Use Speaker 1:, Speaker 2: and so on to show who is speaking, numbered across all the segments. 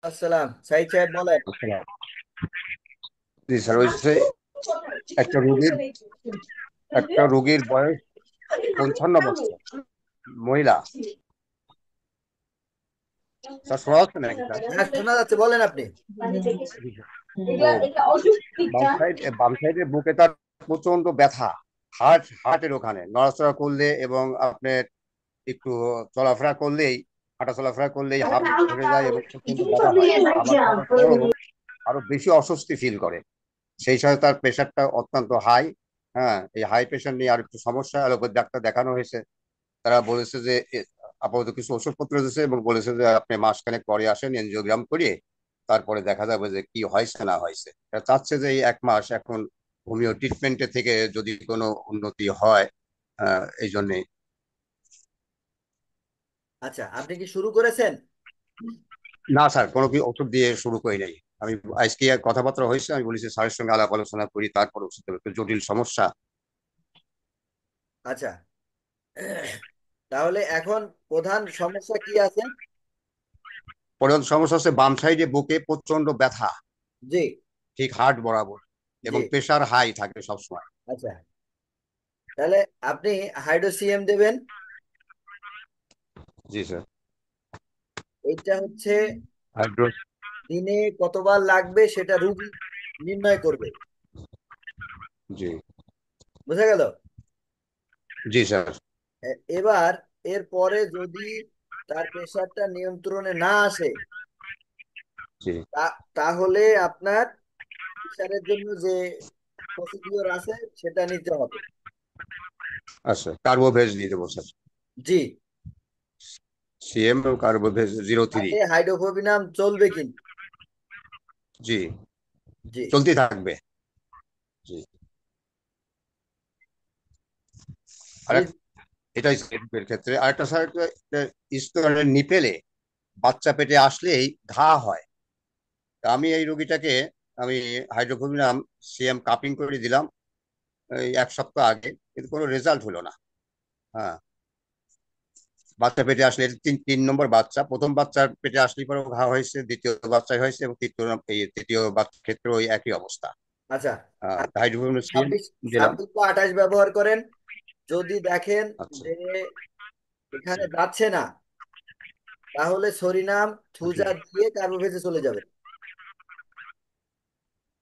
Speaker 1: আসসালাম সাইদ সাহেব বলেন।
Speaker 2: আসসালাম। জি স্যার, হচ্ছে একটা রোগীর একটা রোগীর বয়স 55 বছর, মহিলা। স্যার শোনা যাচ্ছে নাকি স্যার?
Speaker 1: হ্যাঁ, শোনা যাচ্ছে, বলেন আপনি।
Speaker 2: জি, স্যার। তো বাম সাইডে বুকে তার প্রচন্ড ব্যথা, হার্টের ওখানে নড়াচড়া করলে এবং আপনার একটু চলাফেরা করলেই, হাঁটা চলাফেরা করলেই হাত ধরে যায় এবং প্রচন্ড ব্যথা হয়। আবার থাকার পরও আরো বেশি অস্বস্তি ফিল করে। সেই সাথে তার প্রেশারটা অত্যন্ত হাই। হ্যাঁ, এই হাই প্রেশার নিয়ে আর একটু সমস্যা, অ্যালোপ্যাথি ডাক্তার দেখানো হয়েছে। তারা বলেছে যে আপাতত কিছু ওষুধপত্র দিয়েছে এবং বলেছে যে আপনি মাসখানেক পরে আসেন, এনজিওগ্রাম করিয়ে তারপরে দেখা যাবে যে কি হয়েছে না হয়েছে। তারা চাচ্ছে যে এই 1 মাস এখন হোমিও ট্রিটমেন্টে থেকে যদি কোনো উন্নতি হয়, এই জন্যে।
Speaker 1: আচ্ছা, আপনি কি শুরু করেছেন?
Speaker 2: না স্যার, কোনো কি ওষুধ দিয়ে শুরু করি নাই। আমি আজকে কথাবার্তা হয়েছে, আমি বলেছি স্যারের সঙ্গে আলাপ আলোচনা করি, তারপর ওষুধ দেবো। একটু জটিল সমস্যা।
Speaker 1: আচ্ছা, তাহলে এখন প্রধান সমস্যা কি আছে?
Speaker 2: প্রধান সমস্যা হচ্ছে বাম সাইডে বুকে প্রচন্ড ব্যথা,
Speaker 1: জি।
Speaker 2: ঠিক হার্ট বরাবর,
Speaker 1: জি।
Speaker 2: এবং প্রেশার হাই থাকে সবসময়।
Speaker 1: আচ্ছা, তাহলে আপনি হাইড্রোসিএম দেবেন।
Speaker 2: জি স্যার।
Speaker 1: এইটা হচ্ছে
Speaker 2: হাইড্রো।
Speaker 1: দিনে কতবার লাগবে সেটা রুগী নির্ণয় করবে।
Speaker 2: জি।
Speaker 1: বুঝা গেল?
Speaker 2: জি স্যার।
Speaker 1: এবার এর পরে যদি তার প্রেশারটা নিয়ন্ত্রণে না আসে,
Speaker 2: জি।
Speaker 1: তাহলে আপনার প্রেশারের জন্য যে প্রসিডিওর আছে সেটা নিতে হবে।
Speaker 2: আচ্ছা, কার্বোভেজ দিয়ে দেবো স্যার।
Speaker 1: জি।
Speaker 2: CM Carbo veg 03।
Speaker 1: সাথে হাইড্রোফোবিনাম চলবে কিন্তু।
Speaker 2: জি।
Speaker 1: জি।
Speaker 2: চলতে থাকবে। জি।
Speaker 1: জি।
Speaker 2: আরেক এটাই এর ক্ষেত্রে আরেকটা স্যার, স্তনের নিপেলে বাচ্চা পেটে আসলেই ঘা হয়। তা আমি এই রোগীটাকে আমি হাইড্রোকোভিনাম সিএম কাপিং করে দিলাম এই 1 সপ্তাহ আগে, কিন্তু কোনো রেজাল্ট হলো না। হ্যাঁ, বাচ্চা পেটে আসলে এটা তিন তিন নম্বর বাচ্চা। প্রথম বাচ্চার পেটে আসলে পরেও ঘা হয়েছে, দ্বিতীয় বাচ্চায় হয়েছে, এবং তৃতীয় বাচ্চার ক্ষেত্রে ওই একই অবস্থা।
Speaker 1: আচ্ছা, আপনি
Speaker 2: হাইড্রোকোভিনাম সিএম
Speaker 1: 26
Speaker 2: দিলাম।
Speaker 1: 26 বা 28 ব্যবহার করেন। যদি দেখেন
Speaker 2: আচ্ছা।
Speaker 1: যে এখানে যাচ্ছে না, তাহলে সরিনাম
Speaker 2: জি।
Speaker 1: থুজা দিয়ে কার্বোভেজে চলে যাবে।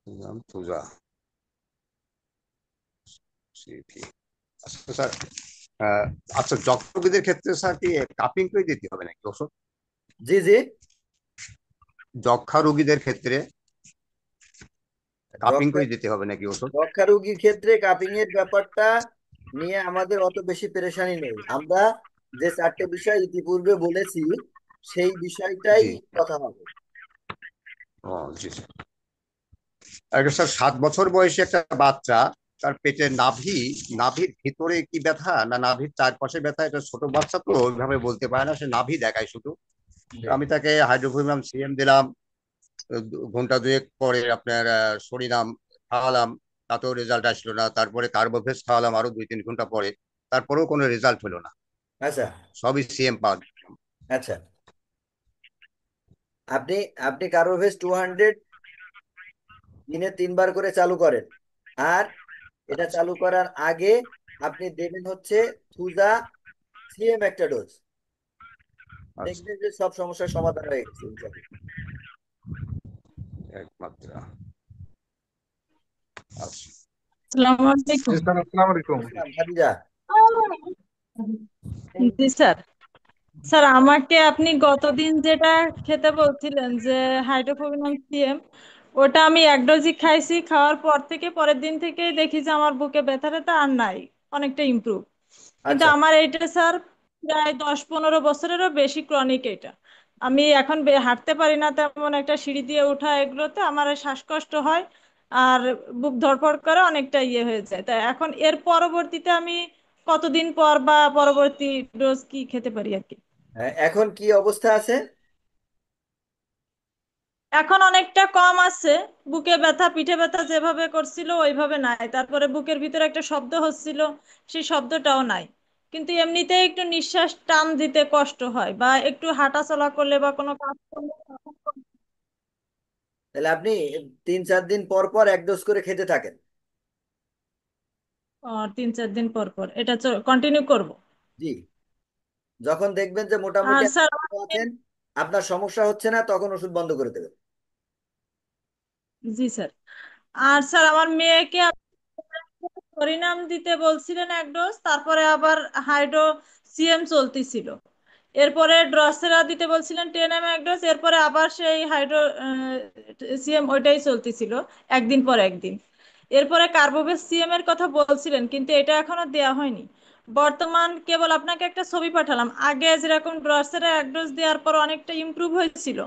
Speaker 2: দিলাম পূজা। আচ্ছা স্যার, আহ, আচ্ছা, যক্ষ্মা রোগীদের ক্ষেত্রে স্যার কি কাপিং করে দিতে হবে নাকি ওষুধ?
Speaker 1: জি। জি।
Speaker 2: যক্ষ্মা রোগীদের ক্ষেত্রে কাপিং
Speaker 1: যক্ষা
Speaker 2: করে দিতে হবে নাকি ওষুধ?
Speaker 1: যক্ষা রোগীর ক্ষেত্রে কাপিং এর ব্যাপারটা নিয়ে আমাদের অত বেশি পেরেশানি নেই। আমরা যে 4টে বিষয় ইতিপূর্বে বলেছি সেই বিষয়টাই
Speaker 2: জি।
Speaker 1: কথা হবে।
Speaker 2: ও, জি স্যার। একটা স্যার 7 বছর বয়সী একটা বাচ্চা, তার পেটের নাভির ভিতরে কি ব্যথা না নাভির চারপাশে ব্যথা, এটা ছোট বাচ্চা তো ওইভাবে বলতে পারে না, সে নাভি দেখায় শুধু।
Speaker 1: জি।
Speaker 2: আমি তাকে হাইড্রোকুইনাম সিএম দিলাম। 2 ঘন্টা পরে আপনার সরিনাম খাওয়ালাম, তাতেও রেজাল্ট আসলো না। তারপরে কার্বোভেজ খাওয়ালাম আরো 2-3 ঘন্টা পরে, তারপরেও কোনো রেজাল্ট হলো না।
Speaker 1: আচ্ছা।
Speaker 2: সবই সিএম পাওয়া।
Speaker 1: আচ্ছা, আপনি আপনি কার্বোভেজ 200 দিনে 3 বার করে চালু করেন। আর এটা
Speaker 2: আচ্ছা।
Speaker 1: চালু করার আগে আপনি দেবেন হচ্ছে থুজা সিএম একটা ডোজ।
Speaker 2: আচ্ছা।
Speaker 1: দেখবেন যে সব সমস্যার সমাধান হয়ে গেছে ইনশাআল্লাহ।
Speaker 2: একমাত্র। আচ্ছা।
Speaker 3: আসসালামু
Speaker 4: জি
Speaker 3: আলাইকুম।
Speaker 4: স্যার, আসসালামু আলাইকুম।
Speaker 1: বুঝলাম ভাতিজা।
Speaker 3: জি স্যার। স্যার আমাকে আপনি গতদিন যেটা খেতে বলছিলেন যে হাইড্রোফোবিনাম সিএম, ওটা আমি এক ডোজই খাইছি। খাওয়ার পর থেকে পরের দিন থেকেই দেখি যে আমার বুকে ব্যথা ট্যাথা আর নাই, অনেকটা ইমপ্রুভ। কিন্তু
Speaker 1: আচ্ছা।
Speaker 3: আমার এইটা স্যার প্রায় 10-15 বছরেরও বেশি ক্রনিক এটা। আমি এখন হাঁটতে পারি না তেমন একটা, সিঁড়ি দিয়ে ওঠা এগুলোতে আমার শ্বাসকষ্ট হয় আর বুক ধড়ফড় করে, অনেকটা ইয়ে হয়ে যায়। তাই এখন এর পরবর্তীতে আমি কতদিন পর বা পরবর্তী ডোজ কি খেতে পারি আর কি?
Speaker 1: হ্যাঁ, এখন কি অবস্থা আছে?
Speaker 3: এখন অনেকটা কম আছে। বুকে ব্যথা পিঠে ব্যথা যেভাবে করছিল ওইভাবে নাই, তারপরে বুকের ভিতরে একটা শব্দ হচ্ছিল, সেই শব্দটাও নাই। কিন্তু এমনিতেই একটু নিঃশ্বাস টান দিতে কষ্ট হয়, বা একটু হাঁটা চলা করলে বা কোনো কাজ করলে
Speaker 1: তাহলে আপনি 3-4 দিন পর পর এক ডোজ করে খেতে থাকেন।
Speaker 3: 3-4 দিন পর পর এটা কন্টিনিউ করব।
Speaker 1: জি, যখন দেখবেন যে মোটামুটি
Speaker 3: আর
Speaker 1: আপনি
Speaker 3: স্যার
Speaker 1: ভালো আছেন, আপনার সমস্যা হচ্ছে না, তখন ওষুধ বন্ধ করে দেবেন।
Speaker 3: জি স্যার। আর স্যার আমার মেয়েকে পরিণাম দিতে বলছিলেন এক ডোজ, তারপরে আবার হাইড্রো সিএম চলতেছিল। এরপরে ড্রসেরা দিতে বলছিলেন 10 ml এক ডোজ, এরপরে আবার সেই হাইড্রো সিএম ওইটাই চলতেছিল একদিন পর একদিন। এরপরে কার্বোভেজ সিএম এর কথা বলছিলেন, কিন্তু এটা এখনো দেয়া হয়নি। বর্তমান কেবল আপনাকে একটা ছবি পাঠালাম, আগে যেরকম ড্রসেরা এক ডোজ দেওয়ার পর অনেকটা ইমপ্রুভ হয়েছিল,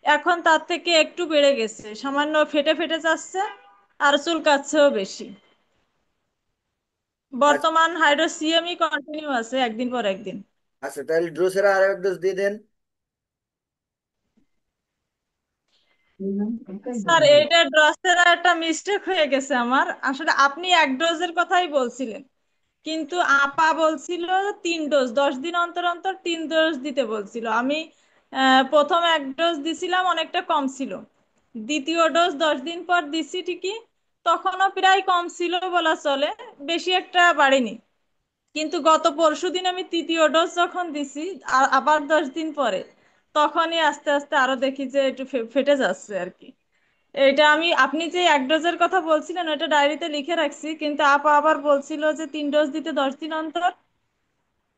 Speaker 3: এখন তার থেকে একটু বেড়ে গেছে, সামান্য ফেটে ফেটে যাচ্ছে আর চুলকাচ্ছেও বেশি।
Speaker 1: আচ্ছা।
Speaker 3: বর্তমান হাইড্রোসিএমই কন্টিনিউ আছে একদিন পর একদিন।
Speaker 1: আচ্ছা, তাহলে ড্রোসেরা আরো এক ডোজ দিয়ে দেন।
Speaker 3: স্যার এটা ড্রসের একটা মিস্টেক হয়ে গেছে আমার, আসলে আপনি এক ডোজের কথাই বলছিলেন, কিন্তু আপা বলছিল 3 ডোজ, 10 দিন অন্তর অন্তর 3 ডোজ দিতে বলছিল। আমি প্রথম এক ডোজ দিছিলাম, অনেকটা কম ছিল। দ্বিতীয় ডোজ 10 দিন পর দিছি ঠিকই, তখনও প্রায় কম ছিল বলা চলে, বেশি একটা বাড়েনি। কিন্তু গত পরশুদিন আমি তৃতীয় ডোজ যখন দিছি, আবার 10 দিন পরে, তখনই আস্তে আস্তে আরো দেখি যে একটু ফেটে যাচ্ছে আর কি। এটা আমি, আপনি যে এক ডোজের কথা বলছিলেন ওটা ডায়েরিতে লিখে রাখছি, কিন্তু আপা আবার বলছিল যে 3 ডোজ দিতে 10 দিন অন্তর।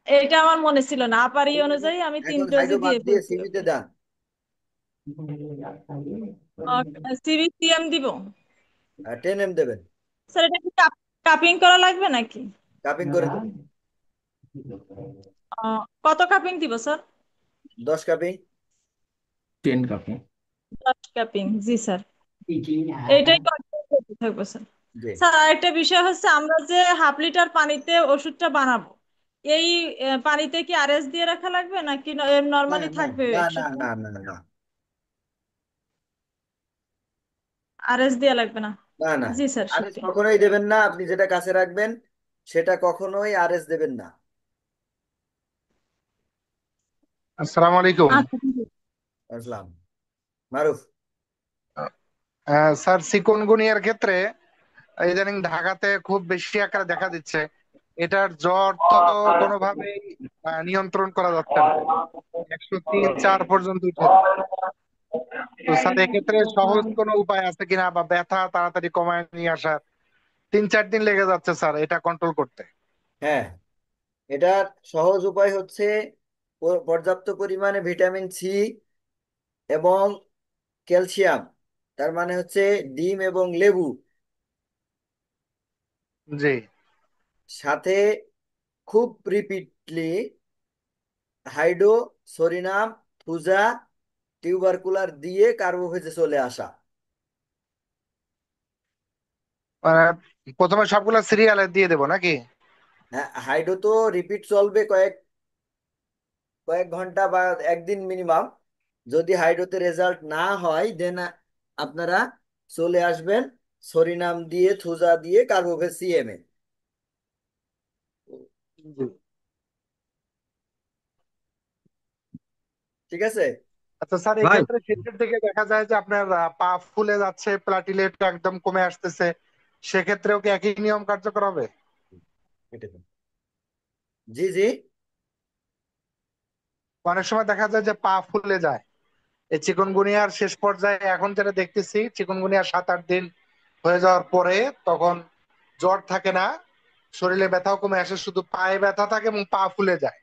Speaker 3: এটা আমার মনে ছিল না, আপার
Speaker 1: তাহলে এখন
Speaker 3: অনুযায়ী আমি তিন
Speaker 1: এখন হাইড্রো
Speaker 3: ডোজই
Speaker 1: বাদ
Speaker 3: দিয়ে
Speaker 1: দিয়ে
Speaker 3: ফেলছি
Speaker 1: সিবিতে
Speaker 3: ওকে।
Speaker 1: দেন।
Speaker 3: সিবিসিএম দিব।
Speaker 1: 10 এম দেবেন।
Speaker 3: স্যার এটা কি কাপিং করা লাগবে নাকি?
Speaker 1: কাপিং করে দেবেন।
Speaker 3: কত কাপিং দিব স্যার?
Speaker 1: 10 কাপিং।
Speaker 4: 10 কাপে।
Speaker 3: 10 কাপিং, জি স্যার। এইটাই কন্টিনিউ করতে থাকবো স্যার।
Speaker 1: জি।
Speaker 3: স্যার আরেকটা বিষয় হচ্ছে, আমরা যে হাফ লিটার পানিতে ওষুধটা বানাবো, এই পানিতে কি আরএস দিয়ে রাখা লাগবে নাকি
Speaker 1: না
Speaker 3: নর্মালি
Speaker 1: না
Speaker 3: থাকবে
Speaker 1: না না
Speaker 3: ওষুধটা?
Speaker 1: না না না
Speaker 3: আরএস দেওয়া লাগবে না?
Speaker 1: না না,
Speaker 3: জি স্যার,
Speaker 1: আরএস
Speaker 3: সত্যি।
Speaker 1: কখনোই দেবেন না। আপনি যেটা কাছে রাখবেন সেটা কখনোই আরএস দেবেন না।
Speaker 5: আসসালামু আলাইকুম।
Speaker 3: আচ্ছা, ঠিক আছে।
Speaker 1: আসলাম। মারুফ।
Speaker 5: স্যার চিকুনগুনিয়ার ক্ষেত্রে ইদানিং ঢাকাতে খুব বেশি আকারে দেখা দিচ্ছে। এটার জ্বর তো কোনোভাবেই নিয়ন্ত্রণ করা যাচ্ছে না, 103-104 পর্যন্ত উঠে যায়। তো স্যার এক্ষেত্রে সহজ কোনো উপায় আছে কিনা, বা ব্যথা তাড়াতাড়ি কমায় নিয়ে আসার? 3-4 দিন লেগে যাচ্ছে স্যার এটা কন্ট্রোল করতে।
Speaker 1: হ্যাঁ, এটার সহজ উপায় হচ্ছে পর্যাপ্ত পরিমাণে ভিটামিন সি এবং ক্যালসিয়াম, তার মানে হচ্ছে ডিম এবং লেবু,
Speaker 5: জি
Speaker 1: সাথে খুব repeatedly hydro, psorinum, Thuja, tubercular দিয়ে কার্বোভেজে চলে আসা।
Speaker 5: মানে প্রথমে সবগুলা সিরিয়ালে দিয়ে দেবো নাকি?
Speaker 1: হ্যাঁ, হাইড্রো তো রিপিট চলবে কয়েক কয়েক ঘন্টা বা একদিন মিনিমাম। যদি হাইড্রোতে রেজাল্ট না হয় দেন আপনারা চলে আসবেন সরিনাম দিয়ে, থুজা দিয়ে কার্বোভেজ সিএমএ।
Speaker 5: জি।
Speaker 1: ঠিক আছে।
Speaker 5: আচ্ছা স্যার,
Speaker 4: ভাই,
Speaker 5: এক্ষেত্রে শেষের দিকে দেখা যায় যে আপনার পা ফুলে যাচ্ছে, প্লাটিলেট একদম কমে আসতেছে, সেক্ষেত্রেও কি একই নিয়ম কার্যকর হবে?
Speaker 1: কেটে দিন। জি জি।
Speaker 5: অনেক সময় দেখা যায় যে পা ফুলে যায়, এই চিকুনগুনিয়ার শেষ পর্যায়ে এখন যেটা দেখতেছি, চিকুনগুনিয়ার 7-8 দিন হয়ে যাওয়ার পরে তখন জ্বর থাকে না, শরীরে ব্যথাও কমে আসে, শুধু পায়ে ব্যথা থাকে এবং পা ফুলে যায়।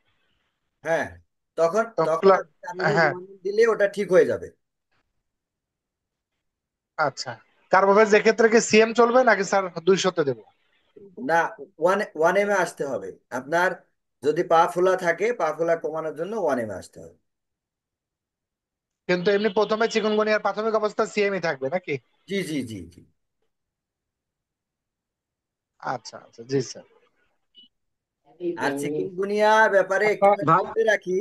Speaker 1: হ্যাঁ, তখন তখন
Speaker 5: তখন
Speaker 1: আপনি কার্বোভেজ
Speaker 5: হ্যাঁ,
Speaker 1: 1 দিলে ওটা ঠিক হয়ে যাবে।
Speaker 5: আচ্ছা। কার্বোভেজ এক্ষেত্রে কি সিএম চলবে নাকি স্যার 200-তে দেবো?
Speaker 1: না, ওয়ান এম এ আসতে হবে আপনার। যদি পা ফোলা থাকে, পা ফোলা কমানোর জন্য 1 এম এ আসতে হবে।
Speaker 5: কিন্তু এমনি প্রথমে চিকুনগুনিয়ার প্রাথমিক অবস্থা সিএমই থাকবে নাকি?
Speaker 1: জি জি জি জি।
Speaker 5: আচ্ছা আচ্ছা, জি স্যার।
Speaker 1: আর চিকুনগুনিয়া ব্যাপারে একটু
Speaker 5: আচ্ছা
Speaker 4: ভাই,
Speaker 1: বলে রাখি,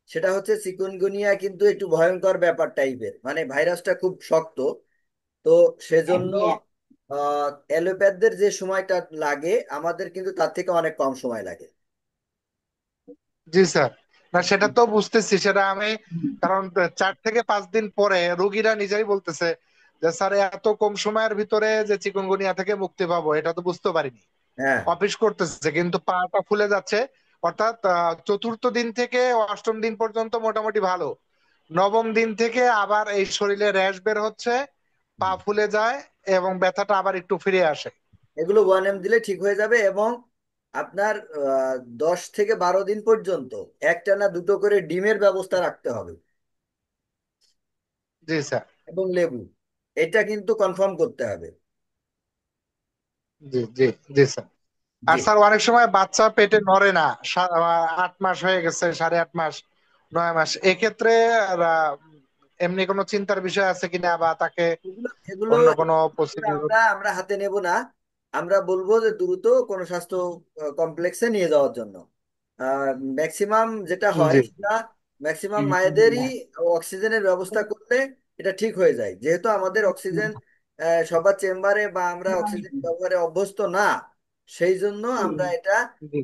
Speaker 1: সেটা হচ্ছে চিকুনগুনিয়া কিন্তু একটু ভয়ঙ্কর ব্যাপার টাইপের, মানে ভাইরাসটা খুব শক্ত। তো সেজন্য অ্যালোপ্যাথদের যে সময়টা লাগে আমাদের কিন্তু তার থেকে অনেক কম সময় লাগে।
Speaker 5: জি স্যার। না সেটা তো বুঝতেছি, সেটা আমি, কারণ 4 থেকে 5 দিন পরে রোগীরা নিজেই বলতেছে যে স্যার এত কম সময়ের ভিতরে যে চিকুনগুনিয়া থেকে মুক্তি পাবো এটা তো বুঝতে পারিনি।
Speaker 1: হ্যাঁ,
Speaker 5: অফিস করতেছে কিন্তু পাটা ফুলে যাচ্ছে, অর্থাৎ চতুর্থ দিন থেকে অষ্টম দিন পর্যন্ত মোটামুটি ভালো, নবম দিন থেকে আবার এই শরীরে র্যাশ বের হচ্ছে, পা ফুলে যায় এবং ব্যথাটা আবার একটু ফিরে আসে।
Speaker 1: এগুলো 1M দিলে ঠিক হয়ে যাবে। এবং আপনার 10 থেকে 12 দিন পর্যন্ত একটানা দুটো করে ডিমের ব্যবস্থা রাখতে হবে
Speaker 5: জি স্যার।
Speaker 1: এবং লেবু, এটা কিন্তু কনফার্ম করতে হবে।
Speaker 5: জি জি জি স্যার।
Speaker 1: জি,
Speaker 5: আর স্যার অনেক সময় বাচ্চা পেটে নড়ে না, 8 মাস হয়ে গেছে, 8.5 মাস, 9 মাস, এক্ষেত্রে আহ, এমনি কোনো চিন্তার বিষয় আছে কিনা, বা তাকে
Speaker 1: এগুলো এগুলো
Speaker 5: অন্য কোনো
Speaker 1: এগুলো
Speaker 5: প্রসিডিউর?
Speaker 1: আমরা আমরা হাতে নেব না। আমরা বলবো যে দ্রুত কোনো স্বাস্থ্য কমপ্লেক্সে নিয়ে যাওয়ার জন্য। ম্যাক্সিমাম যেটা হয়
Speaker 5: জি
Speaker 1: সেটা ম্যাক্সিমাম মায়েদেরই অক্সিজেনের ব্যবস্থা করলে এটা ঠিক হয়ে যায়, যেহেতু আমাদের অক্সিজেন সবার চেম্বারে বা আমরা অক্সিজেন ব্যবহারে অভ্যস্ত না। সেই জন্য আমরা এটা
Speaker 5: জি।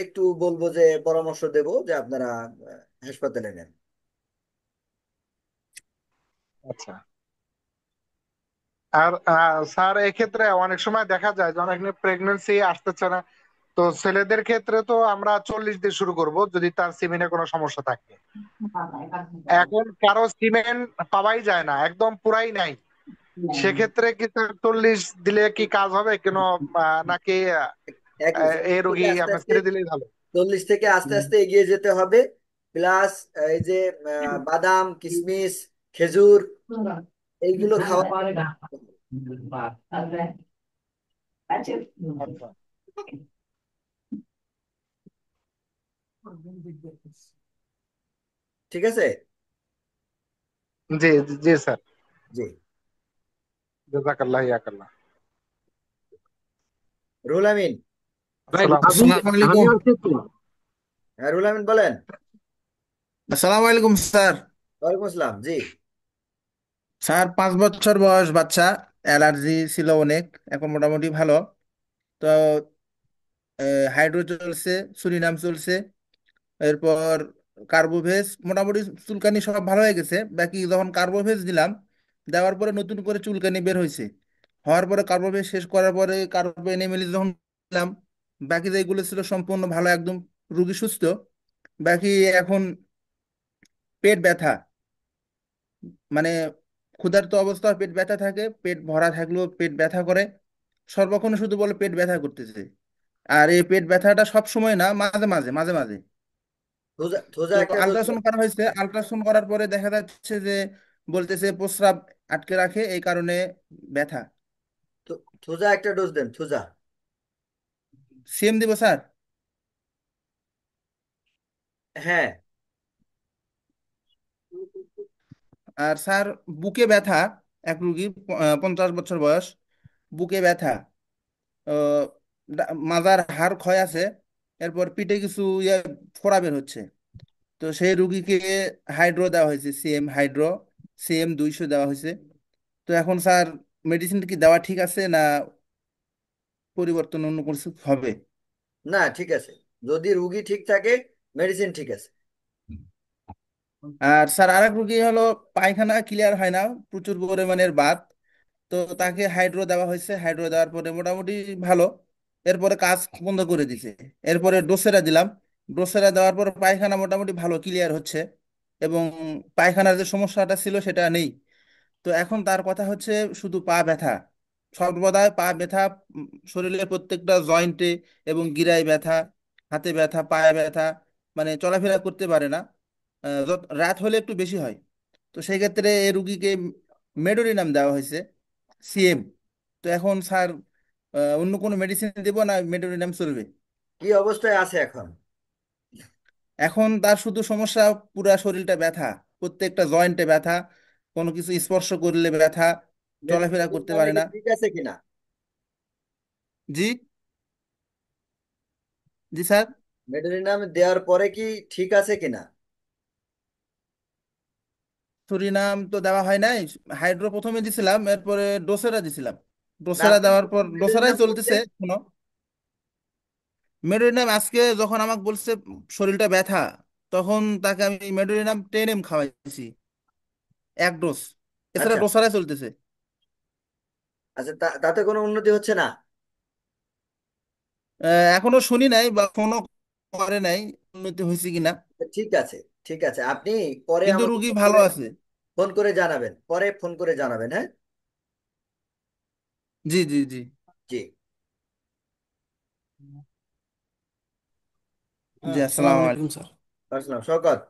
Speaker 1: একটু বলবো যে পরামর্শ দেব যে আপনারা হাসপাতালে নেন।
Speaker 5: আচ্ছা। আর স্যার এক্ষেত্রে অনেক সময় দেখা যায় যে অনেক প্রেগনেন্সি আসতেছে না, তো ছেলেদের ক্ষেত্রে তো আমরা 40 দিয়ে শুরু করব যদি তার সিমেন্টে কোনো সমস্যা থাকে। এখন কারো সিমেন্ট পাওয়াই যায় না, একদম পুরাই নাই, সেক্ষেত্রে কি স্যার 40 দিলে কি কাজ হবে কেন, নাকি এই রোগী
Speaker 1: থেকে আস্তে
Speaker 5: আপনার
Speaker 1: আস্তে
Speaker 5: ছেড়ে দিলেই ভালো?
Speaker 1: 40 থেকে আস্তে আস্তে এগিয়ে যেতে হবে। প্লাস এই যে বাদাম, কিশমিশ, খেজুর, এইগুলো খাওয়া।
Speaker 5: আচ্ছা।
Speaker 1: ঠিক আছে।
Speaker 5: জি জি স্যার।
Speaker 1: জি।
Speaker 5: জাযাকাল্লাহ ইয়াকাল্লাহ।
Speaker 1: রুহুল আমিন।
Speaker 6: ভাই
Speaker 5: আসসালাম।
Speaker 6: আমি
Speaker 4: আসসালামু
Speaker 6: আমি
Speaker 4: আলাইকুম।
Speaker 6: আসছি তো।
Speaker 1: হ্যাঁ, রুহুল আমিন বলেন।
Speaker 4: আসসালামু আলাইকুম স্যার।
Speaker 1: ওয়ালাইকুম আসসালাম। জি।
Speaker 4: স্যার 5 বছর বয়স বাচ্চা, অ্যালার্জি ছিল অনেক, এখন মোটামুটি ভালো। তো হাইড্রো চলছে, সুরিনাম চলছে, এরপর কার্বোভেজ, মোটামুটি চুলকানি সব ভালো হয়ে গেছে। বাকি যখন কার্বোভেজ দিলাম, দেওয়ার পরে নতুন করে চুলকানি বের হয়েছে। হওয়ার পরে কার্বোভেজ শেষ করার পরে কার্বোএনএমএল যখন দিলাম, বাকি যেগুলো ছিল সম্পূর্ণ ভালো, একদম রুগী সুস্থ। বাকি এখন পেট ব্যথা, মানে ক্ষুধার্ত অবস্থা পেট ব্যথা থাকে, পেট ভরা থাকলেও পেট ব্যথা করে, সর্বক্ষণ শুধু বলে পেট ব্যথা করতেছে। আর এই পেট ব্যথাটা সব সময় না, মাঝে মাঝে মাঝে মাঝে।
Speaker 1: থোজা থোজা
Speaker 4: তো
Speaker 1: একটা ডোজ দেন।
Speaker 4: আল্ট্রাসাউন্ড করা হয়েছে, আল্ট্রাসাউন্ড করার পরে দেখা যাচ্ছে যে বলতেছে প্রস্রাব আটকে রাখে, এই কারণে ব্যথা।
Speaker 1: থোজা একটা ডোজ দেন, থোজা।
Speaker 4: সিএম দিব স্যার?
Speaker 1: হ্যাঁ।
Speaker 4: আর স্যার বুকে ব্যথা, এক রুগী 50 বছর বয়স, বুকে ব্যথা, আহ, মাজার হাড় ক্ষয় আছে, এরপর পিঠে কিছু ফোড়া বের হচ্ছে। তো সেই রুগীকে হাইড্রো দেওয়া হয়েছে, সিএম হাইড্রো, CM 200 দেওয়া হয়েছে। তো এখন স্যার মেডিসিন কি দেওয়া ঠিক আছে না পরিবর্তন অন্য কিছু হবে?
Speaker 1: না, ঠিক আছে। যদি রুগী ঠিক থাকে, মেডিসিন ঠিক আছে।
Speaker 4: আর স্যার আরেক রুগী হলো পায়খানা ক্লিয়ার হয় না, প্রচুর পরিমাণের বাত। তো তাকে হাইড্রো দেওয়া হয়েছে, হাইড্রো দেওয়ার পরে মোটামুটি ভালো। এরপরে কাজ বন্ধ করে দিছে। এরপরে ডোসেরা দিলাম, ডোসেরা দেওয়ার পর পায়খানা মোটামুটি ভালো ক্লিয়ার হচ্ছে, এবং পায়খানার যে সমস্যাটা ছিল সেটা নেই। তো এখন তার কথা হচ্ছে শুধু পা ব্যথা, সর্বদা পা ব্যথা, উম, শরীরের প্রত্যেকটা জয়েন্টে এবং গিরায় ব্যথা, হাতে ব্যথা, পায়ে ব্যথা, মানে চলাফেরা করতে পারে না। রাত হলে একটু বেশি হয়। তো সেই ক্ষেত্রে এই রুগীকে মেডোরিনাম দেওয়া হয়েছে, সিএম। তো এখন স্যার অন্য কোনো মেডিসিন দেবো না মেডোরিনাম চলবে?
Speaker 1: কি অবস্থায় আছে এখন?
Speaker 4: এখন তার শুধু সমস্যা পুরা শরীরটা ব্যথা, প্রত্যেকটা জয়েন্টে ব্যথা, কোনো কিছু স্পর্শ করলে ব্যথা, চলাফেরা করতে
Speaker 1: মেডিসিন
Speaker 4: পারে
Speaker 1: কি
Speaker 4: না।
Speaker 1: ঠিক আছে কিনা?
Speaker 4: জি, জি স্যার।
Speaker 1: মেডিসিন দেওয়ার পরে কি ঠিক আছে কিনা?
Speaker 4: সুরিনাম তো দেওয়া হয় নাই, হাইড্রো প্রথমে দিছিলাম, এরপরে ডোসেরা দিছিলাম।
Speaker 1: না,
Speaker 4: ডোসেরা
Speaker 1: আপনি
Speaker 4: দেওয়ার পর ডোসেরাই
Speaker 1: মেডিসিন
Speaker 4: চলতেছে
Speaker 1: করছেন।
Speaker 4: এখনো। মেডোরিনাম আজকে যখন আমাকে বলছে শরীরটা ব্যথা, তখন তাকে আমি মেডোরিনাম 10M খাওয়াইছি, 1 ডোজ। এছাড়া
Speaker 1: আচ্ছা,
Speaker 4: ডোসারাই চলতেছে।
Speaker 1: আচ্ছা, তাতে কোনো উন্নতি হচ্ছে না?
Speaker 4: এখনো শুনি নাই বা ফোনও করে নাই উন্নতি হয়েছে কিনা।
Speaker 1: ঠিক আছে, ঠিক আছে, আপনি পরে
Speaker 4: কিন্তু
Speaker 1: আমাকে
Speaker 4: রুগী
Speaker 1: ফোন
Speaker 4: ভালো
Speaker 1: করে
Speaker 4: আছে।
Speaker 1: ফোন করে জানাবেন, পরে ফোন করে জানাবেন, হ্যাঁ।
Speaker 4: জি জি জি।
Speaker 1: জি।
Speaker 4: জি,
Speaker 6: হ্যাঁ,
Speaker 4: আসসালামু
Speaker 6: সালাম আলাইকুম
Speaker 4: আলাইকুম।
Speaker 6: স্যার।
Speaker 1: আসসালাম শওকত।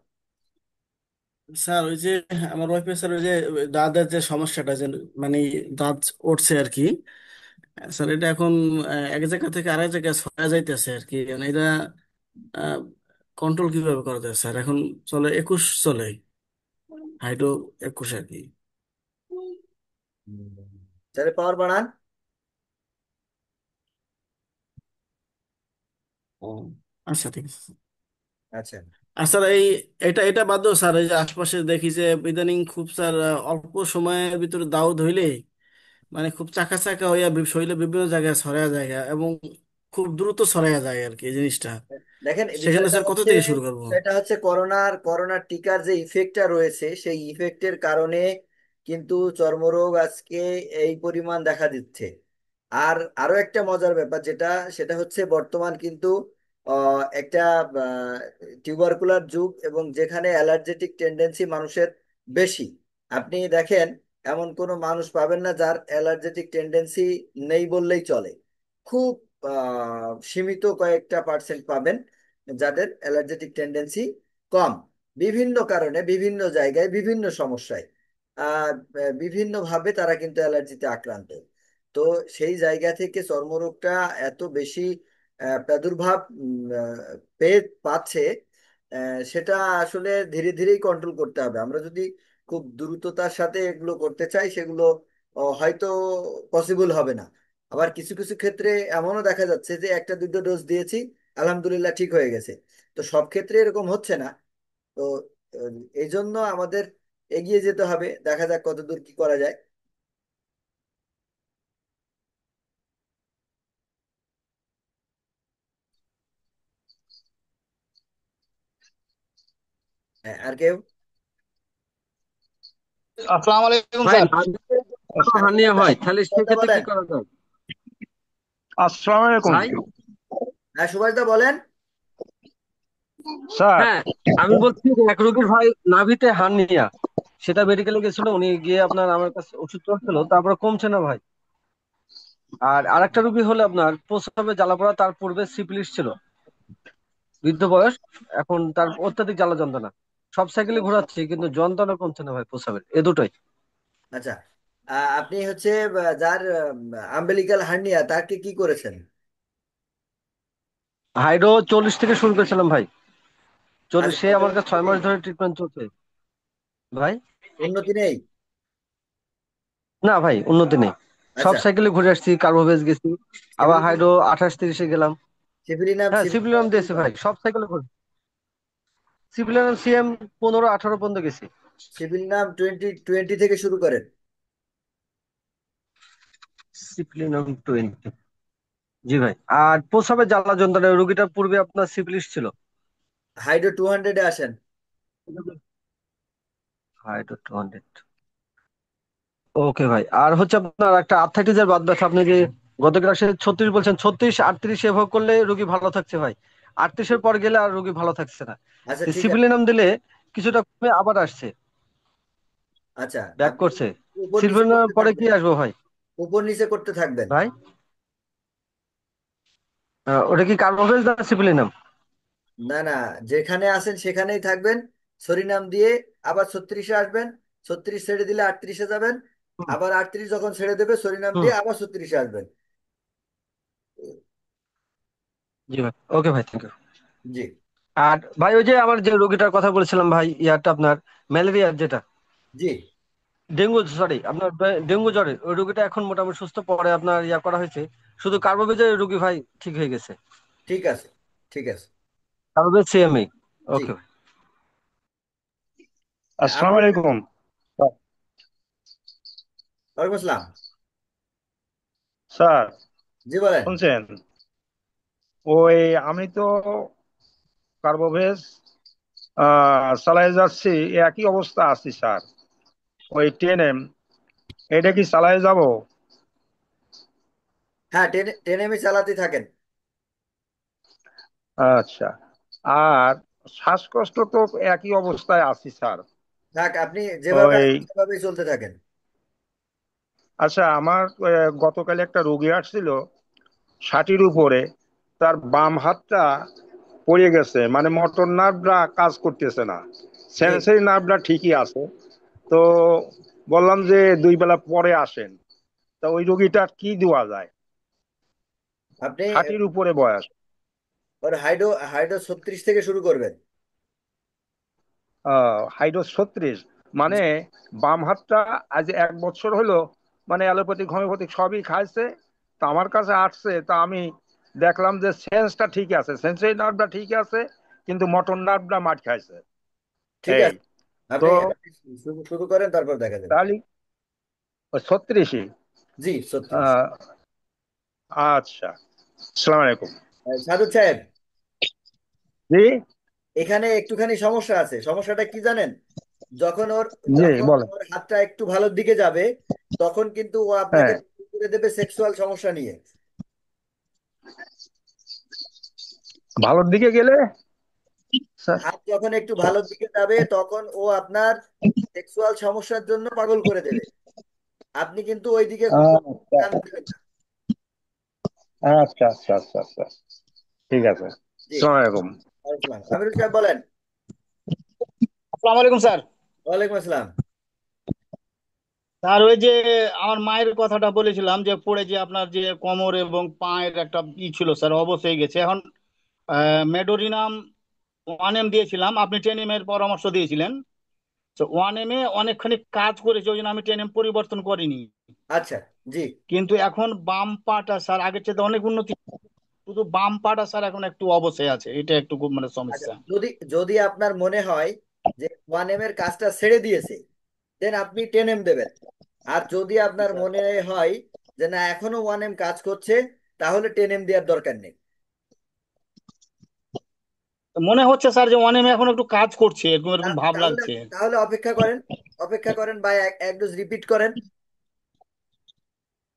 Speaker 6: স্যার ওই যে আমার ওয়াইফের স্যার ওই যে দাঁতের যে সমস্যাটা যে মানে দাঁত উঠছে আর কি। স্যার এটা এখন এক জায়গা থেকে আরেক জায়গায় ছড়া যাইতেছে আর কি, মানে এটা কন্ট্রোল কিভাবে করা যায় স্যার? এখন চলে 21 চলে, হাইড্রো 21 আর কি।
Speaker 1: তাহলে পাওয়ার বাড়ান।
Speaker 6: ও আচ্ছা, ঠিক আছে স্যার।
Speaker 1: আচ্ছা।
Speaker 6: আর স্যার এই এটা এটা বাদ দাও স্যার, এই যে আশপাশে দেখি যে ইদানিং খুব স্যার অল্প সময়ের ভিতরে দাউদ হইলে মানে খুব চাকা চাকা হইয়া শরীরে বিভিন্ন জায়গায় ছড়ায় যায় এবং খুব দ্রুত ছড়ায় যায় আর কি এই জিনিসটা।
Speaker 1: দেখেন, এই
Speaker 6: সেখানে
Speaker 1: বিষয়টা
Speaker 6: স্যার কত
Speaker 1: হচ্ছে
Speaker 6: থেকে শুরু করবো?
Speaker 1: বিষয়টা হচ্ছে করোনার টিকার যে ইফেক্টটা রয়েছে, সেই ইফেক্টের কারণে কিন্তু চর্মরোগ আজকে এই পরিমাণ দেখা দিচ্ছে। আর আরো একটা মজার ব্যাপার যেটা, সেটা হচ্ছে বর্তমান কিন্তু একটা টিউবারকুলার যুগ, এবং যেখানে অ্যালার্জেটিক টেন্ডেন্সি মানুষের বেশি। আপনি দেখেন, এমন কোনো মানুষ পাবেন না যার অ্যালার্জেটিক টেন্ডেন্সি নেই বললেই চলে। খুব সীমিত কয়েকটা পার্সেন্ট পাবেন যাদের অ্যালার্জেটিক টেন্ডেন্সি কম, বিভিন্ন কারণে, বিভিন্ন জায়গায়, বিভিন্ন সমস্যায়, বিভিন্নভাবে তারা কিন্তু অ্যালার্জিতে আক্রান্ত। তো সেই জায়গা থেকে চর্মরোগটা এত বেশি প্রাদুর্ভাব পেয়ে পাচ্ছে, সেটা আসলে ধীরে ধীরেই কন্ট্রোল করতে হবে। আমরা যদি খুব দ্রুততার সাথে এগুলো করতে চাই, সেগুলো হয়তো পসিবল হবে না। আবার কিছু কিছু ক্ষেত্রে এমনও দেখা যাচ্ছে যে একটা দুটো ডোজ দিয়েছি, আলহামদুলিল্লাহ ঠিক হয়ে গেছে। তো সব ক্ষেত্রে এরকম হচ্ছে না। তো এই জন্য আমাদের এগিয়ে যেতে হবে, দেখা যাক কতদূর কি করা যায়। হ্যাঁ, আর কেউ?
Speaker 7: আসসালামু আলাইকুম
Speaker 8: ভাই
Speaker 7: স্যার।
Speaker 8: নাভিতে কোনো
Speaker 1: হ্যাঁ,
Speaker 8: হার্নিয়া হয় তাহলে
Speaker 1: কথা
Speaker 8: সেক্ষেত্রে কি
Speaker 1: বলেন।
Speaker 8: করা যায়
Speaker 7: আসসালামু আলাইকুম
Speaker 8: ভাই?
Speaker 1: হ্যাঁ, সুভাষ দা বলেন।
Speaker 7: স্যার।
Speaker 8: হ্যাঁ, আমি বলছি যে এক রোগীর ভাই নাভিতে হার্নিয়া, সেটা মেডিকেলে গেছিল, উনি গিয়ে আপনার আমার কাছে ওষুধ চলছিল, তারপরে কমছে না ভাই। আর আরেকটা রোগী হলো আপনার প্রস্রাবে জ্বালা পড়া, তার পূর্বে সিফিলিস ছিল, বৃদ্ধ বয়স, এখন তার অত্যাধিক জ্বালা যন্ত্রণা, সব সাইকেলে ঘোরাচ্ছে কিন্তু যন্ত্রণা কমছে না ভাই প্রস্রাবের, এ দুটোই।
Speaker 1: আচ্ছা, আপনি হচ্ছে যার আম্বেলিকাল হার্নিয়া, তাকে কি করেছেন?
Speaker 8: হাইড্রো 40 থেকে শুরু করেছিলাম ভাই, 40,
Speaker 1: আচ্ছা,
Speaker 8: সে
Speaker 1: কোনো
Speaker 8: আমার কাছে
Speaker 1: উন্নতি
Speaker 8: 6 মাস
Speaker 1: নেই?
Speaker 8: ধরে ট্রিটমেন্ট চলছে ভাই।
Speaker 1: উন্নতি নেই?
Speaker 8: না ভাই, উন্নতি নেই। সব
Speaker 1: আচ্ছা,
Speaker 8: সাইকেলে ঘুরে আসছি, কার্বোভেজ গেছি, আবার
Speaker 1: সিভিলিনাম
Speaker 8: হাইড্রো 28-30-এ গেলাম।
Speaker 1: সিভিলিনাম
Speaker 8: হ্যাঁ,
Speaker 1: সিভিলিনাম
Speaker 8: সিপিলিনাম
Speaker 1: কি
Speaker 8: দিয়েছে ভাই, সব সাইকেলে ঘুরে। সিপিলিনাম সিএম 15-18 পর্যন্ত গেছি।
Speaker 1: সিভিলিনাম 2020 থেকে শুরু করেন।
Speaker 8: সিপিলিনাম 20, জি ভাই। আর প্রস্রাবের জ্বালা যন্ত্রণা, রোগীটার পূর্বে আপনার সিপিলিস ছিল।
Speaker 1: হাইড্রো 200-এ আসেন।
Speaker 8: হাইড্রো 200, ওকে ভাই। আর হচ্ছে আপনার একটা আর্থ্রাইটিসের বাত ব্যথা, আপনি যে গত ক্লাসে 36 বলছেন, 36-38 এভাবে করলে রোগী ভালো থাকছে ভাই, 38-এর পর গেলে আর রোগী ভালো থাকছে না।
Speaker 1: আচ্ছা, ঠিক আছে।
Speaker 8: সিপিলিনাম দিলে কিছুটা কমে আবার আসছে,
Speaker 1: আচ্ছা,
Speaker 8: ব্যাক
Speaker 1: আপনি
Speaker 8: করছে।
Speaker 1: উপর নিচে
Speaker 8: সিপিলিনাম
Speaker 1: করতে
Speaker 8: পরে কি
Speaker 1: থাকবেন,
Speaker 8: আসবো ভাই?
Speaker 1: উপর নিচে করতে থাকবেন।
Speaker 8: ভাই ওটা কি কার্বোভেজ না সিপিলিনাম?
Speaker 1: না না, যেখানে আছেন সেখানেই থাকবেন। সরিনাম দিয়ে আবার 36-এ আসবেন। 36 ছেড়ে দিলে 38-এ যাবেন।
Speaker 8: হুম
Speaker 1: আবার 38 যখন ছেড়ে দেবে, সরিনাম
Speaker 8: হুম,
Speaker 1: দিয়ে আবার 36-এ আসবেন।
Speaker 8: জি ভাই, ওকে ভাই, থ্যাংক ইউ।
Speaker 1: জি।
Speaker 8: আর ভাই ওই যে আমার যে রোগীটার কথা বলেছিলাম ভাই, ইয়ারটা আপনার ম্যালেরিয়ার যেটা,
Speaker 1: জি।
Speaker 8: ডেঙ্গু সরি আপনার ডেঙ্গু জ্বরে, ওই রোগীটা এখন মোটামুটি সুস্থ, পরে আপনার ইয়া করা হয়েছে, শুধু কার্বোভেজের রোগী ভাই ঠিক হয়ে গেছে।
Speaker 1: ঠিক আছে, ঠিক আছে।
Speaker 8: Carbo veg CMA.
Speaker 1: জি।
Speaker 8: ওকে ভাই।
Speaker 7: আসসালামু
Speaker 1: আপনার,
Speaker 7: আলাইকুম
Speaker 1: ওয়ালাইকুম আসসালাম।
Speaker 7: স্যার।
Speaker 1: জি, বলেন।
Speaker 7: শুনছেন? ওই আমি তো কার্বোভেজ চালায়ে যাচ্ছি, একই অবস্থা আছি স্যার। ওই 10M, এটা কি চালায়ে যাব?
Speaker 1: হ্যাঁ, টেনে টেনে আমি চালাতে থাকেন।
Speaker 7: আচ্ছা। আর শ্বাসকষ্ট তো একই অবস্থায় আছি স্যার।
Speaker 1: থাক, আপনি যেভাবে
Speaker 7: ওই
Speaker 1: আছেন সেভাবেই চলতে থাকেন।
Speaker 7: আচ্ছা, আমার গতকাল একটা রোগী আসছিল 60-র উপরে, তার বাম হাতটা পড়ে গেছে, মানে মোটর নার্ভটা কাজ করতেছে না,
Speaker 1: জি।
Speaker 7: সেন্সরি নার্ভটা ঠিকই আছে। তো বললাম যে 2 বেলা পরে আসেন। তা ওই রোগীটার কি দেওয়া যায়?
Speaker 1: আপনি
Speaker 7: 60-র উপরে বয়স।
Speaker 1: ওর হাইড্রো হাইড্রো 36 থেকে শুরু করবেন।
Speaker 7: হাইড্রোস 36, মানে বাম হাতটা আজ 1 বছর হলো, মানে অ্যালোপ্যাথিক হোমিওপ্যাথিক সবই খাইছে। তা আমার কাছে আসছে, তা আমি দেখলাম যে সেন্সটা ঠিক আছে, সেন্সরি নার্ভটা ঠিক আছে, কিন্তু মোটর নার্ভটা মার খাইছে।
Speaker 1: ঠিক
Speaker 7: এই
Speaker 1: আছে,
Speaker 7: তো
Speaker 1: আপনি আপনি শুরু শুরু করেন, তারপর দেখা যাবে।
Speaker 7: তাহলে ওই 36ই।
Speaker 1: জি, 36।
Speaker 7: আহ, আচ্ছা, আসসালামু আলাইকুম।
Speaker 1: সাধু সাহেব,
Speaker 7: জি।
Speaker 1: এখানে একটুখানি সমস্যা আছে। সমস্যাটা কি জানেন? যখন ওর
Speaker 7: জি
Speaker 1: যখন
Speaker 7: বলেন।
Speaker 1: ওর হাতটা একটু ভালোর দিকে যাবে, তখন কিন্তু ও আপনাকে
Speaker 7: হ্যাঁ।
Speaker 1: করে দেবে সেক্সুয়াল সমস্যা নিয়ে।
Speaker 7: ভালোর দিকে গেলে স্যার?
Speaker 1: হাত যখন একটু ভালোর দিকে যাবে, তখন ও আপনার সেক্সুয়াল সমস্যার জন্য পাগল করে দেবে। আপনি কিন্তু ওইদিকে
Speaker 7: আচ্ছা
Speaker 1: কান দেবেন না।
Speaker 7: আচ্ছা আচ্ছা আচ্ছা আচ্ছা, ঠিক আছে।
Speaker 1: জি।
Speaker 7: আসসালামু আলাইকুম।
Speaker 1: আসসালাম, আমিরুল সাহেব বলেন।
Speaker 9: আসসালামু আলাইকুম স্যার।
Speaker 1: ওয়ালাইকুম আসসালাম।
Speaker 9: স্যার ওই যে আমার মায়ের কথাটা বলেছিলাম যে পড়ে যে আপনার যে কোমর এবং পায়ের একটা ছিল স্যার, অবশ হয়ে গেছে এখন। মেডোরিনাম 1M দিয়েছিলাম, আপনি 10M এর পরামর্শ দিয়েছিলেন। তো 1M এ অনেকখানি কাজ করেছে, ওই জন্য আমি 10M পরিবর্তন করিনি।
Speaker 1: আচ্ছা। জি।
Speaker 9: কিন্তু এখন বাম পাটা স্যার আগের চেয়ে অনেক উন্নতি, শুধু বাম পাটা স্যার এখন একটু অবশ্যই আছে, এটা একটু খুব মানে
Speaker 1: আচ্ছা,
Speaker 9: সমস্যা।
Speaker 1: যদি যদি আপনার মনে হয় যে 1M এর কাজটা ছেড়ে দিয়েছে, দেন আপনি 10M দেবেন। আর যদি আপনার মনে হয় যে না, এখনো 1M কাজ করছে, তাহলে 10M দেওয়ার দরকার নেই।
Speaker 9: তো মনে হচ্ছে স্যার যে 1M এখন একটু কাজ করছে, এরকম এরকম ভাব
Speaker 1: তাহলে
Speaker 9: লাগছে।
Speaker 1: তাহলে অপেক্ষা করেন। অপেক্ষা করেন বা এক ডোজ রিপিট করেন।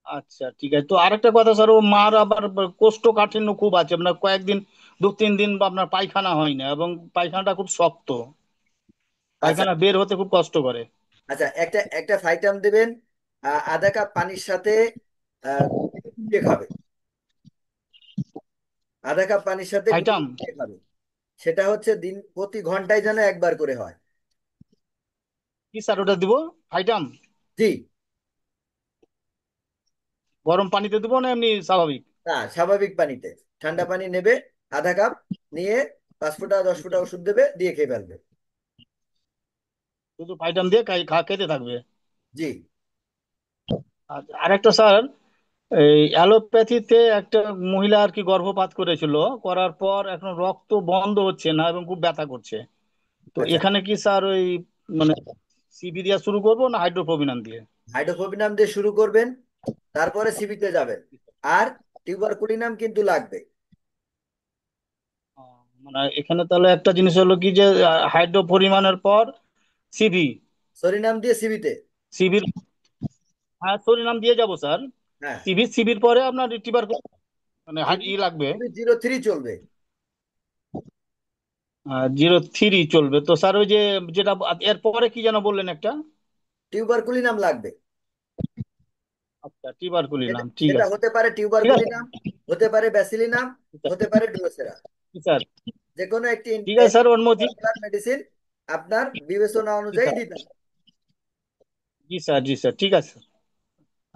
Speaker 9: আচ্ছা ঠিক আছে। তো আরেকটা কথা স্যার, ও মার আবার কোষ্ঠকাঠিন্য খুব আছে, আপনার কয়েকদিন 2-3 দিন বা আপনার পায়খানা হয় না, এবং পায়খানাটা খুব শক্ত,
Speaker 1: আচ্ছা।
Speaker 9: পায়খানা বের হতে খুব কষ্ট করে।
Speaker 1: আচ্ছা, একটা একটা ফাইটাম দেবেন। আধা কাপ পানির সাথে আহ, দিয়ে খাবে। আধা কাপ পানির সাথে
Speaker 9: আইটাম
Speaker 1: গ্লুকোজ দিয়ে খাবে। সেটা হচ্ছে দিন প্রতি ঘন্টায় যেন একবার করে হয়।
Speaker 9: কি স্যার ওটা দিব? আইটাম
Speaker 1: জি।
Speaker 9: গরম পানিতে দিব না এমনি স্বাভাবিক?
Speaker 1: না, স্বাভাবিক পানিতে। ঠান্ডা পানি নেবে আধা কাপ, নিয়ে 5 ফোঁটা 10 ফোঁটা ওষুধ দেবে, দিয়ে খেয়ে ফেলবে।
Speaker 9: শুধু আইটাম দিয়ে খেতে থাকবে?
Speaker 1: জি।
Speaker 9: আচ্ছা, আরেকটা স্যার, এই অ্যালোপ্যাথিতে একটা মহিলা আর কি গর্ভপাত করেছিল, করার পর এখন রক্ত বন্ধ হচ্ছে না এবং খুব ব্যথা করছে। তো
Speaker 1: আচ্ছা,
Speaker 9: এখানে কি স্যার ওই মানে সিবি দিয়ে শুরু করবো না হাইড্রোফোবিনাম দিয়ে?
Speaker 1: হাইড্রোফোবিনাম দিয়ে শুরু করবেন, তারপরে সিবিতে যাবেন। আর টিউবারকুলিনাম কিন্তু লাগবে।
Speaker 9: মানে এখানে তাহলে একটা জিনিস হলো কি যে হাইড্রো পরিমাণের পর সিবি,
Speaker 1: সরিনাম দিয়ে সিবিতে।
Speaker 9: সিবির, হ্যাঁ সরিনাম দিয়ে যাব স্যার।
Speaker 1: হ্যাঁ।
Speaker 9: সিবির পরে আপনার টিবার মানে
Speaker 1: সিবি
Speaker 9: লাগবে।
Speaker 1: সিবি 03 চলবে।
Speaker 9: 03 চলবে তো স্যার। ওই যে যেটা এর পরে কি যেন বললেন একটা?
Speaker 1: টিউবারকুলিনাম লাগবে।
Speaker 9: আচ্ছা টিবারকুলিন
Speaker 1: সেটা
Speaker 9: নাম, ঠিক
Speaker 1: সেটা
Speaker 9: আছে।
Speaker 1: হতে পারে
Speaker 9: ঠিক আছে
Speaker 1: টিউবারকুলিনাম, হতে পারে ব্যাসিলিনাম, হতে পারে ডুওসেরা।
Speaker 9: স্যার,
Speaker 1: যে কোনো একটি
Speaker 9: ঠিক আছে স্যার অনুমতি।
Speaker 1: মেডিসিন আপনার বিবেচনা
Speaker 9: জি
Speaker 1: অনুযায়ী
Speaker 9: স্যার,
Speaker 1: দিতে হবে।
Speaker 9: জি স্যার, জি স্যার, ঠিক আছে।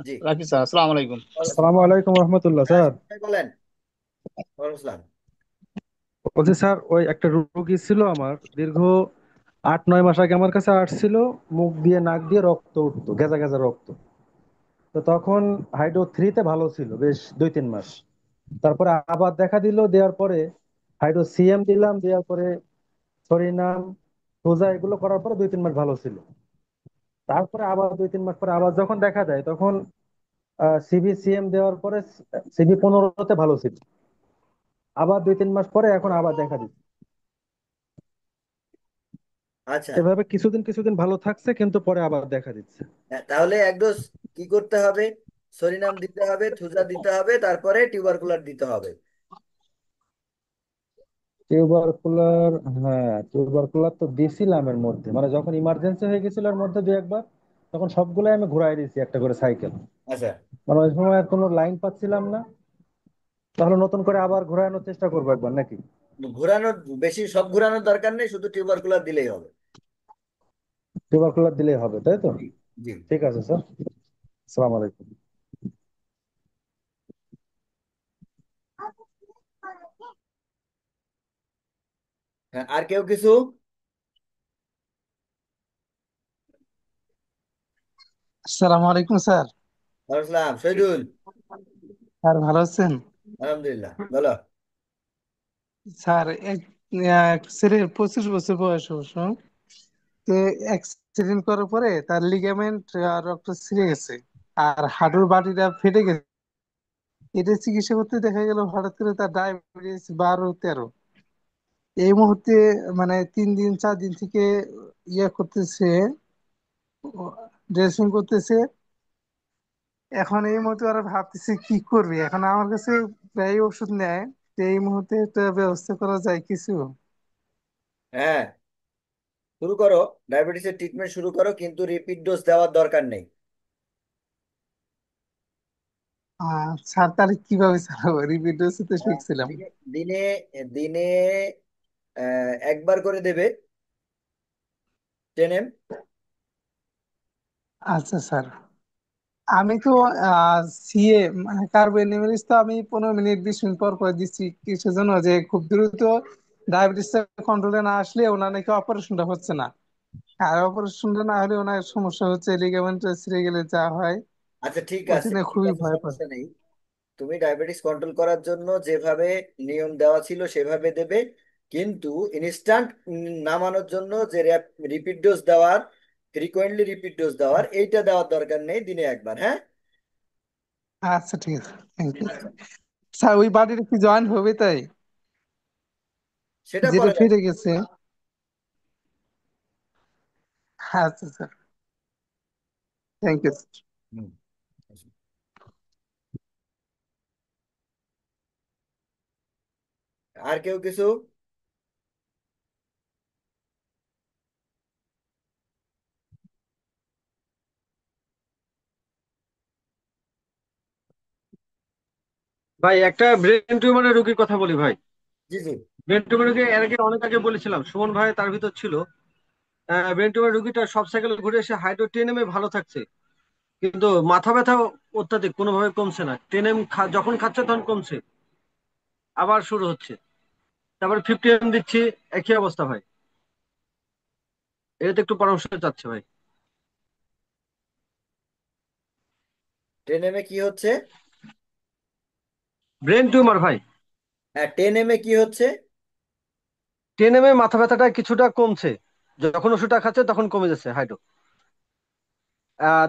Speaker 1: জি।
Speaker 9: রাখি স্যার, আসসালামু আলাইকুম।
Speaker 10: আসসালামু আলাইকুম রহমতুল্লাহ
Speaker 1: হ্যাঁ,
Speaker 10: স্যার।
Speaker 1: বলেন। ওয়ালাইকুম আসসালাম।
Speaker 10: বলছি স্যার, ওই একটা রোগী ছিল আমার, দীর্ঘ 8-9 মাস আগে আমার কাছে আসছিল। মুখ দিয়ে নাক দিয়ে রক্ত উঠতো, গেজা গেজা রক্ত। তো তখন হাইড্রো 3-তে ভালো ছিল বেশ 2-3 মাস। তারপরে আবার দেখা দিল, দেওয়ার পরে হাইড্রো 1M দিলাম, দেওয়ার পরে সরিনাম, সোজা এগুলো করার পরে 2-3 মাস ভালো ছিল। তারপরে আবার 2-3 মাস পরে আবার যখন দেখা যায়, তখন CB-CM দেওয়ার পরে CB-15-তে ভালো ছিল। আবার 2-3 মাস পরে এখন আবার দেখা দিচ্ছে।
Speaker 1: আচ্ছা।
Speaker 10: এভাবে কিছুদিন কিছুদিন ভালো থাকছে, কিন্তু পরে আবার দেখা দিচ্ছে।
Speaker 1: হ্যাঁ, তাহলে এক ডোজ কি করতে হবে? সরিনাম দিতে হবে, থুজা দিতে হবে, তারপরে টিউবারকুলার দিতে হবে।
Speaker 10: টিউবারকুলার, হ্যাঁ টিউবারকুলার তো দিছিলাম এর মধ্যে, মানে যখন ইমার্জেন্সি হয়ে গেছিল এর মধ্যে দুই একবার, তখন সবগুলাই আমি ঘুরাই দিয়েছি একটা করে সাইকেল।
Speaker 1: আচ্ছা,
Speaker 10: মানে ওই সময় আর কোনো লাইন পাচ্ছিলাম না, তাহলে নতুন করে আবার ঘোরানোর চেষ্টা করবো একবার নাকি?
Speaker 1: ঘোরানোর বেশি সব ঘোরানোর দরকার নেই, শুধু টিউবারকুলার দিলেই হবে।
Speaker 10: টিউবারকুলার দিলেই হবে, তাই তো?
Speaker 1: জি, জি।
Speaker 10: ঠিক আছে স্যার, আসসালামু আলাইকুম।
Speaker 1: হ্যাঁ, আর কেউ কিছু?
Speaker 11: আসসালামু আলাইকুম স্যার।
Speaker 1: ওয়ালাইকুম আসসালাম, শহীদুল।
Speaker 11: স্যার ভালো আছেন?
Speaker 1: আলহামদুলিল্লাহ, বলো।
Speaker 11: স্যার এক ছেলের 25 বছর বয়স অবশ্য, তো অ্যাক্সিডেন্ট করার পরে তার লিগামেন্ট আর রক্ত ছিঁড়ে গেছে, আর হাঁটুর বাটিটা ফেটে গেছে। এটা চিকিৎসা করতে দেখা গেল হঠাৎ করে তার ডায়াবেটিস 12-13। এই মুহূর্তে মানে 3 দিন 4 দিন থেকে ইয়ে করতেছে, ড্রেসিং করতেছে। এখন এই মুহূর্তে ওরা ভাবতেছে কি করবে। এখন আমার কাছে প্রায় ওষুধ নেয়, তো এই মুহূর্তে একটা ব্যবস্থা করা যায় কিছু?
Speaker 1: হ্যাঁ, শুরু করো। ডায়াবেটিসের ট্রিটমেন্ট শুরু করো, কিন্তু রিপিট ডোজ দেওয়ার দরকার নেই।
Speaker 11: স্যার তাহলে কিভাবে চালাবো? রিপিট ডোজে তো শিখছিলাম।
Speaker 1: দিনে দিনে দিনে একবার করে দেবে 10 এম।
Speaker 11: আচ্ছা স্যার, আমি তো সিএ মানে কার্বোনিমেরিস তো আমি 15 মিনিট 20 মিনিট পর পর দিচ্ছি। কিসের জন্য? যে খুব দ্রুত ডায়াবেটিস কন্ট্রোলে না আসলে ওনার নাকি অপারেশনটা হচ্ছে না, আর অপারেশনটা না হলে ওনার সমস্যা হচ্ছে লিগামেন্ট ছিঁড়ে গেলে যা হয়।
Speaker 1: আচ্ছা, ঠিক
Speaker 11: ওই
Speaker 1: আছে,
Speaker 11: জন্য
Speaker 1: ঠিক
Speaker 11: খুবই
Speaker 1: আছে,
Speaker 11: ভয় পাই।
Speaker 1: সমস্যা নেই। তুমি ডায়াবেটিস কন্ট্রোল করার জন্য যেভাবে নিয়ম দেওয়া ছিল সেভাবে দেবে, কিন্তু ইনস্ট্যান্ট নামানোর জন্য যে রিপিট ডোজ দেওয়ার, ফ্রিকোয়েন্টলি রিপিট ডোজ দেওয়ার, এইটা দেওয়ার দরকার নেই, দিনে একবার। হ্যাঁ,
Speaker 11: আচ্ছা ঠিক আছে, থ্যাংক ইউ।
Speaker 1: আচ্ছা,
Speaker 11: স্যার ওই বাড়িটা কি জয়েন হবে তাই,
Speaker 1: সেটা
Speaker 11: যেটা
Speaker 1: পরে
Speaker 11: ফিরে
Speaker 1: দেখো।
Speaker 11: গেছে? আচ্ছা স্যার, থ্যাংক ইউ।
Speaker 1: হুম। আর কেউ কিছু?
Speaker 8: ভাই একটা ব্রেন টিউমারের রোগীর কথা বলি ভাই।
Speaker 1: জি, জি।
Speaker 8: ব্রেন টিউমার রোগী এর আগে অনেক আগে বলেছিলাম, সুমন ভাই তার ভিতর ছিল। ব্রেন টিউমার রোগীটা সব সাইকেল ঘুরে এসে হাইড্রো টেনেমে ভালো থাকছে, কিন্তু মাথা ব্যথা অত্যাধিক, কোনোভাবে কমছে না। টেনেম যখন খাচ্ছে তখন কমছে, আবার শুরু হচ্ছে। তারপরে 50 এম দিচ্ছি, একই অবস্থা ভাই। এটাতে একটু পরামর্শ চাচ্ছে ভাই।
Speaker 1: 10 এম এ কি হচ্ছে?
Speaker 8: ব্রেন টিউমার ভাই।
Speaker 1: হ্যাঁ, 10 এম এ কি হচ্ছে?
Speaker 8: 10 এম এ মাথা ব্যথাটা কিছুটা কমছে, যখন ওষুধটা খাচ্ছে তখন কমে যাচ্ছে হাইড্রো।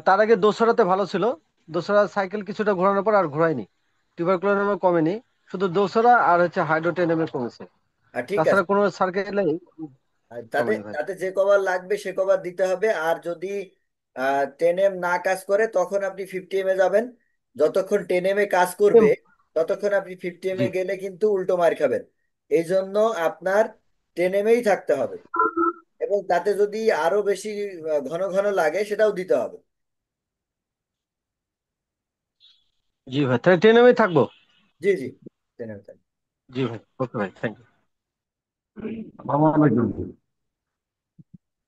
Speaker 8: তার আগে দোসরাতে ভালো ছিল, দোসরা সাইকেল কিছুটা ঘোরানোর পর আর ঘোরায়নি। টিউবারকুলোনেমে কমেনি, শুধু দোসরা আর হচ্ছে হাইড্রো 10 এম এ কমেছে।
Speaker 1: ঠিক
Speaker 8: তাছাড়া
Speaker 1: আছে।
Speaker 8: কোনো সার্কেলে
Speaker 1: আর তাতে
Speaker 8: কমেনি ভাই।
Speaker 1: তাতে যে কভার লাগবে সে কভার দিতে হবে। আর যদি 10 এম না কাজ করে, তখন আপনি 50 এম এ যাবেন। যতক্ষণ 10 এম এ কাজ করবে ততক্ষণ আপনি 50 এম
Speaker 8: জি
Speaker 1: এ গেলে কিন্তু উল্টো মার খাবেন। এই জন্য আপনার 10 এম এই থাকতে হবে, এবং তাতে যদি আরো বেশি ঘন ঘন লাগে সেটাও দিতে হবে।
Speaker 8: জি ভাই, তাহলে 10 এম এ থাকবো।
Speaker 1: জি, জি, 10 এম থাকবে।
Speaker 8: জি ভাই, ওকে ভাই, থ্যাংক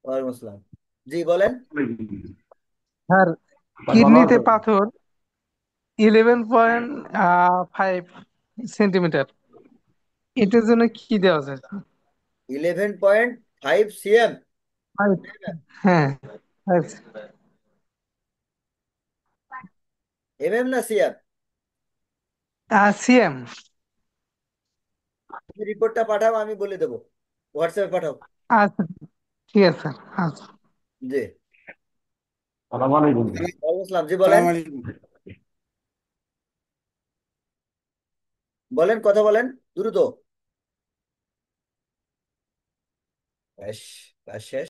Speaker 1: ওয়ালাইকুম আসসালাম। জি, বলেন।
Speaker 11: স্যার কিডনিতে পাথর 11.5 সেন্টিমিটার, এটার জন্য কি দেওয়া যায়?
Speaker 1: 11.5 cm?
Speaker 11: Five, হ্যাঁ 5।
Speaker 1: mm না সিএম?
Speaker 11: সিএম।
Speaker 1: তুমি রিপোর্টটা পাঠাও, আমি বলে দেবো। হোয়াটসঅ্যাপে পাঠাও।
Speaker 11: আচ্ছা ঠিক আছে স্যার, আচ্ছা।
Speaker 1: জি।
Speaker 7: সালামালাইকুম।
Speaker 1: ওয়ালাইকুম আসসালাম। জি, বলেন।
Speaker 4: সালাম আলাইকুম।
Speaker 1: বলেন, কথা বলেন, দ্রুত। ব্যাস, ব্যাস শেষ।